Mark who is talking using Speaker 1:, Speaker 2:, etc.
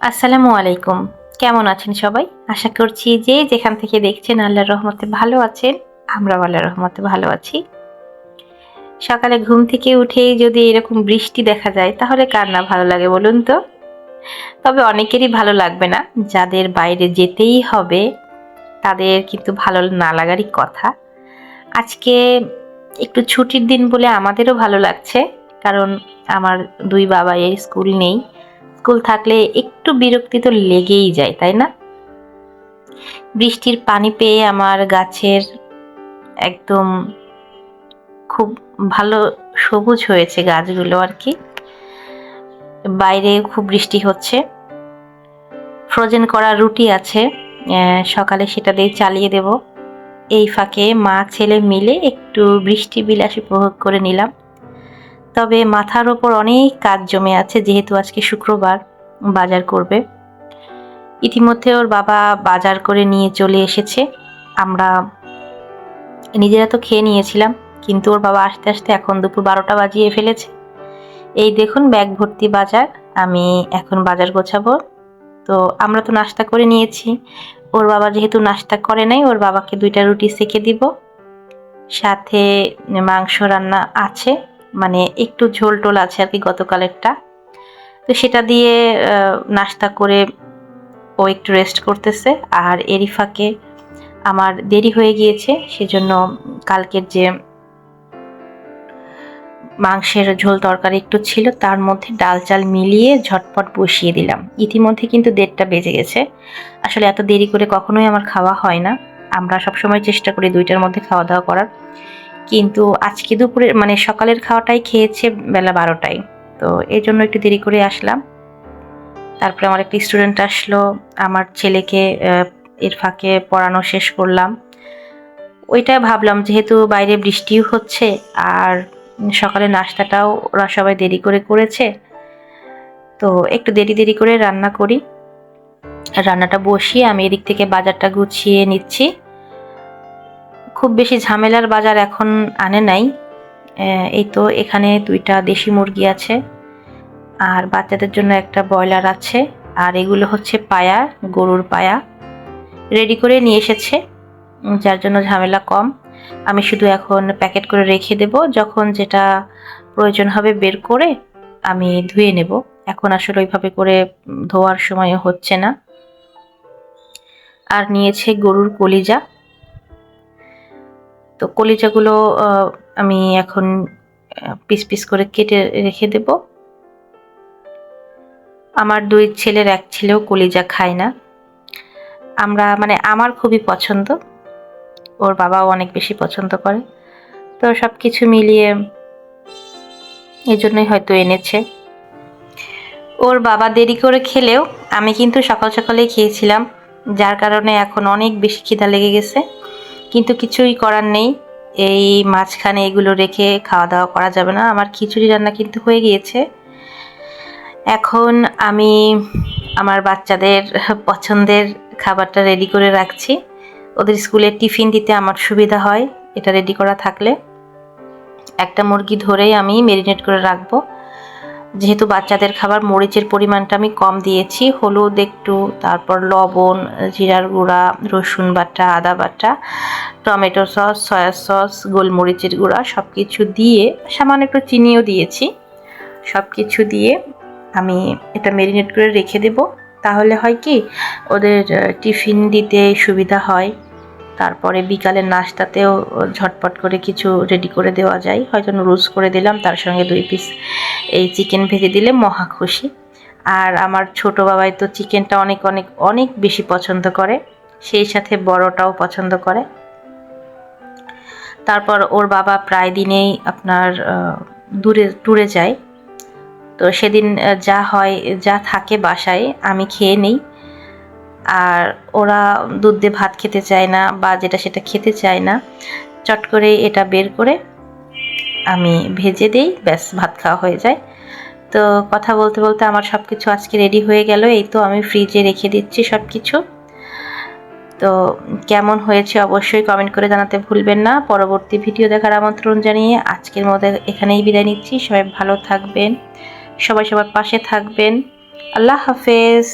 Speaker 1: আসসালামু আলাইকুম। কেমন আছেন সবাই? আশা করছি যে যেখান থেকে দেখছেন আল্লাহর রহমতে ভালো আছেন। আমরাও আল্লাহর রহমতে ভালো আছি। সকালে ঘুম থেকে উঠেই যদি এরকম বৃষ্টি দেখা যায় তাহলে কার না ভালো লাগে বলুন তো? তবে অনেকেরই ভালো লাগবে না। যাদের বাইরে যেতেই হবে তাদের কিন্তু ভালো না লাগারই কথা। আজকে একটু ছুটির দিন বলে আমাদেরও ভালো লাগছে। কারণ আমার ২ বাবাইয়ের স্কুল নেই। স্কুল থাকলে একটু বিরক্তি তো লেগেই যায়, তাই না? বৃষ্টির পানি পেয়ে আমার গাছের একদম খুব ভালো সবুজ হয়েছে গাছগুলো আর কি। বাইরে খুব বৃষ্টি হচ্ছে। ফ্রোজেন করা রুটি আছে, সকালে সেটা দিয়ে চালিয়ে দেব। এই ফাঁকে মা ছেলে মিলে একটু বৃষ্টি বিলাস উপভোগ করে নিলাম। তবে মাথার ওপর অনেক কাজ জমে আছে, যেহেতু আজকে শুক্রবার বাজার করবে। ইতিমধ্যে ওর বাবা বাজার করে নিয়ে চলে এসেছে। আমরা নিজেরা তো খেয়ে নিয়েছিলাম, কিন্তু ওর বাবা আসতে আসতে এখন দুপুর 12টা বাজিয়ে ফেলেছে। এই দেখুন ব্যাগ ভর্তি বাজার। আমি এখন বাজার গোছাবো। তো আমরা তো নাস্তা করে নিয়েছি। ওর বাবা যেহেতু নাস্তা করে নাই, ওর বাবাকে 2টা রুটি সেকে দিব। সাথে মাংস রান্না আছে, মানে একটু ঝোল টোল আছে আর কি গতকালেরটা। তো সেটা দিয়ে নাস্তা করে ও একটু রেস্ট করতেছে। আর এরই ফাঁকে আমার দেরি হয়ে গিয়েছে, সেজন্য কালকের যে মাংসের ঝোল তরকারি একটু ছিল তার মধ্যে ডাল চাল মিলিয়ে ঝটপট বসিয়ে দিলাম। ইতিমধ্যে কিন্তু 1:30টা বেজে গেছে। আসলে এত দেরি করে কখনোই আমার খাওয়া হয় না। আমরা সবসময় চেষ্টা করি 2টার মধ্যে খাওয়া দাওয়া করার, কিন্তু আজকে দুপুরে মানে সকালের খাওয়াটাই খেয়েছে বেলা 12টায়। তো এই জন্য একটু দেরি করে আসলাম। তারপরে আমার একটা স্টুডেন্ট আসলো, আমার ছেলেকে এর ফাঁকে পড়ানো শেষ করলাম। ওইটা ভাবলাম যেহেতু বাইরে বৃষ্টিও হচ্ছে আর সকালে নাস্তাটাও ওরা সবাই দেরি করে করেছে, তো একটু দেরি করে রান্না করি। রান্নাটা বসিয়ে আমি এদিক থেকে বাজারটা গুছিয়ে নিচ্ছি। খুব বেশি ঝামেলার বাজার এখন আনে নাই। এই তো এখানে 2টা দেশি মুরগি আছে, আর বাচ্চাদের জন্য একটা ব্রয়লার আছে, আর এগুলো হচ্ছে পায়া, গরুর পায়া রেডি করে নিয়ে এসেছে, যার জন্য ঝামেলা কম। আমি শুধু এখন প্যাকেট করে রেখে দেব, যখন যেটা প্রয়োজন হবে বের করে আমি ধুয়ে নেব। এখন আসলে ওইভাবে করে ধোয়ার সময় হচ্ছে না। আর নিয়েছে গরুর কলিজা। তো কলিজাগুলো আমি এখন পিস পিস করে কেটে রেখে দেব। আমার 2 ছেলের 1 ছেলেও কলিজা খায় না। আমরা মানে আমার খুবই পছন্দ, ওর বাবাও অনেক বেশি পছন্দ করে। তো সবকিছু মিলিয়ে এজন্যই হয়তো এনেছে। ওর বাবা দেরি করে খেলেও আমি কিন্তু সকাল সকালেই খেয়েছিলাম, যার কারণে এখন অনেক বেশি খিদা লেগে গেছে। কিন্তু কিছুই করার নেই, এই মাঝখানে এগুলো রেখে খাওয়া দাওয়া করা যাবে না। আমার খিচুড়ি রান্না কিন্তু হয়ে গিয়েছে। এখন আমি আমার বাচ্চাদের পছন্দের খাবারটা রেডি করে রাখছি। ওদের স্কুলে টিফিন দিতে আমার সুবিধা হয় এটা রেডি করা থাকলে। একটা মুরগি ধরেই আমি ম্যারিনেট করে রাখবো। যেহেতু বাচ্চাদের খাবার, মরিচের পরিমাণটা আমি কম দিয়েছি, হলুদ একটু, তারপর লবণ, জিরার গুঁড়া, রসুন বাটা, আদা বাটা, টমেটো সস, সয়া সস, গোলমরিচের গুঁড়া সব কিছু দিয়ে, সামান্য একটু চিনিও দিয়েছি। সব কিছু দিয়ে আমি এটা ম্যারিনেট করে রেখে দেব। তাহলে হয় কি, ওদের টিফিন দিতে সুবিধা হয়। তারপরে বিকালের নাস্তাতেও ঝটপট করে কিছু রেডি করে দেওয়া যায়। হয়তো নুডলস করে দিলাম, তার সঙ্গে 2 পিস এই চিকেন ভেজে দিলে মহা খুশি। আর আমার ছোট বাবাই তো চিকেনটা অনেক অনেক অনেক বেশি পছন্দ করে, সেই সাথে বড়টাও পছন্দ করে। তারপর ওর বাবা প্রায় দিনেই আপনার দূরে ট্যুরে যায়। তো সেদিন যা হয়, যা থাকে বাসায় আমি খেয়ে নিই। আর ওরা দুধ দিয়ে ভাত খেতে চায় না, বা যেটা সেটা খেতে চায় না। চট করে এটা বের করে আমি ভেজে দিই, ব্যাস ভাত খাওয়া হয়ে যায়। তো কথা বলতে বলতে আমার সব কিছু আজকে রেডি হয়ে গেল। এই তো আমি ফ্রিজে রেখে দিচ্ছি সব কিছু। তো কেমন হয়েছে অবশ্যই কমেন্ট করে জানাতে ভুলবেন না। পরবর্তী ভিডিও দেখার আমন্ত্রণ জানিয়ে আজকের মধ্যে এখানেই বিদায় নিচ্ছি। সবাই ভালো থাকবেন, সবাই সবার পাশে থাকবেন। আল্লাহ হাফেজ।